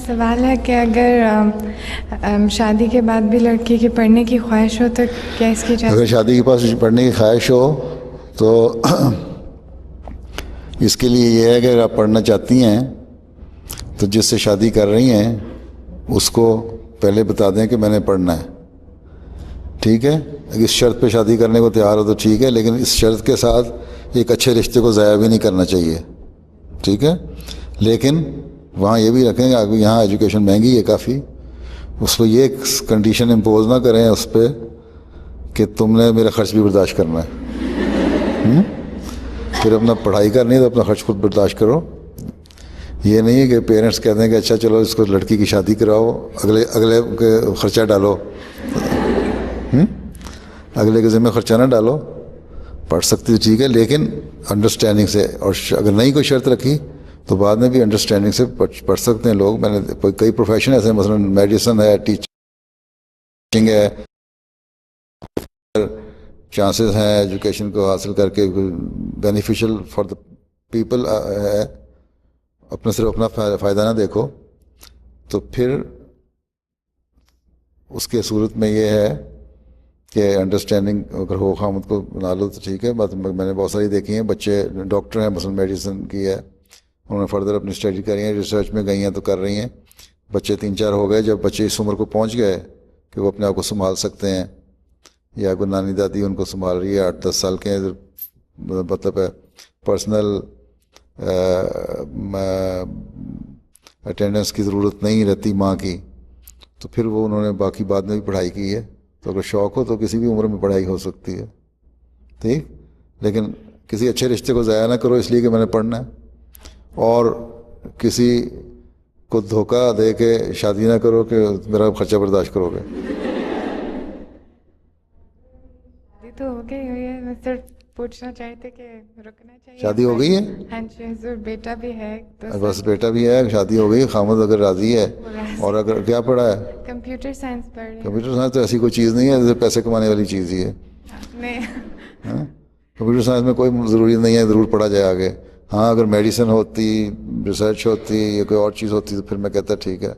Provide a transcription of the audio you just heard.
سوال ہے کہ اگر شادی کے بعد بھی لڑکی کی پڑھنے کی خواہش ہو تو کیا اس کی اگر شادی کے پاس پڑھنے کی خواہش ہو تو اس کے لیے یہ ہے کہ اگر آپ پڑھنا چاہتی ہیں تو جس سے شادی کر رہی ہیں اس کو پہلے بتا دیں کہ میں نے پڑھنا ہے، ٹھیک ہے؟ اس شرط پہ شادی کرنے کو تیار ہو تو ٹھیک ہے، لیکن اس شرط کے ساتھ ایک اچھے رشتے کو ضائع بھی نہیں کرنا چاہیے، ٹھیک ہے؟ لیکن وہاں یہ بھی رکھیں کہ یہاں ایجوکیشن مہنگی ہے کافی، اس کو یہ کنڈیشن امپوز نہ کریں اس پہ کہ تم نے میرا خرچ بھی برداشت کرنا ہے، پھر اپنا پڑھائی کرنی ہے تو اپنا خرچ خود برداشت کرو۔ یہ نہیں ہے کہ پیرنٹس کہتے ہیں کہ اچھا چلو اس کو لڑکی کی شادی کراؤ، اگلے کے خرچہ ڈالو، اگلے کے ذمہ خرچہ نہ ڈالو، پڑھ سکتی تو ٹھیک ہے لیکن انڈرسٹینڈنگ سے، اور اگر نہیں کوئی شرط رکھی تو بعد میں بھی انڈرسٹینڈنگ سے پڑھ سکتے ہیں لوگ۔ میں نے کئی پروفیشن ایسے ہیں، مثلا میڈیسن ہے، ٹیچنگ ہے، چانسز ہیں ایجوکیشن کو حاصل کر کے بینیفیشل فار دا پیپل ہے، صرف اپنا فائدہ نہ دیکھو۔ تو پھر اس کے صورت میں یہ ہے کہ انڈرسٹینڈنگ اگر ہو خامد کو بنا لو تو ٹھیک ہے۔ میں نے بہت ساری دیکھی ہیں، بچے ڈاکٹر ہیں، مثلا میڈیسن کی ہے، انہوں نے فردر اپنی اسٹڈی کری ہیں، ریسرچ میں گئی ہیں تو کر رہی ہیں، بچے 3-4 ہو گئے۔ جب بچے اس عمر کو پہنچ گئے کہ وہ اپنے آپ کو سنبھال سکتے ہیں، یا کوئی نانی دادی ان کو سنبھال رہی ہے، 8-10 سال کے ہیں، مطلب ہے پرسنل اٹینڈنس کی ضرورت نہیں رہتی ماں کی، تو پھر وہ انہوں نے باقی بعد میں بھی پڑھائی کی ہے۔ تو اگر شوق ہو تو کسی بھی عمر میں پڑھائی ہو سکتی ہے، ٹھیک، لیکن کسی اچھے رشتے کو ضائع نہ کرو اس لیے کہ میں نے پڑھنا ہے، اور کسی کو دھوکہ دے کے شادی نہ کرو کہ میرا خرچہ برداشت کرو گے۔ شادی تو ہو گئی ہوئی ہے، میں صرف پوچھنا چاہتے کہ رکنا چاہیے؟ شادی ہو گئی ہے؟ ہاں جی حضور، بیٹا بھی ہے تو بس بیٹا بھی ہے، شادی ہو گئی، خامد اگر راضی ہے، اور اگر کیا پڑھا ہے؟ کمپیوٹر سائنس پڑھ رہے ہیں۔ کمپیوٹر سائنس تو ایسی کوئی چیز نہیں ہے جیسے پیسے کمانے والی چیز ہی ہے، نہیں، کمپیوٹر سائنس میں کوئی ضروری نہیں ہے ضرور پڑھا جائے آگے۔ ہاں اگر میڈیسن ہوتی، ریسرچ ہوتی، یا کوئی اور چیز ہوتی تو پھر میں کہتا ٹھیک ہے،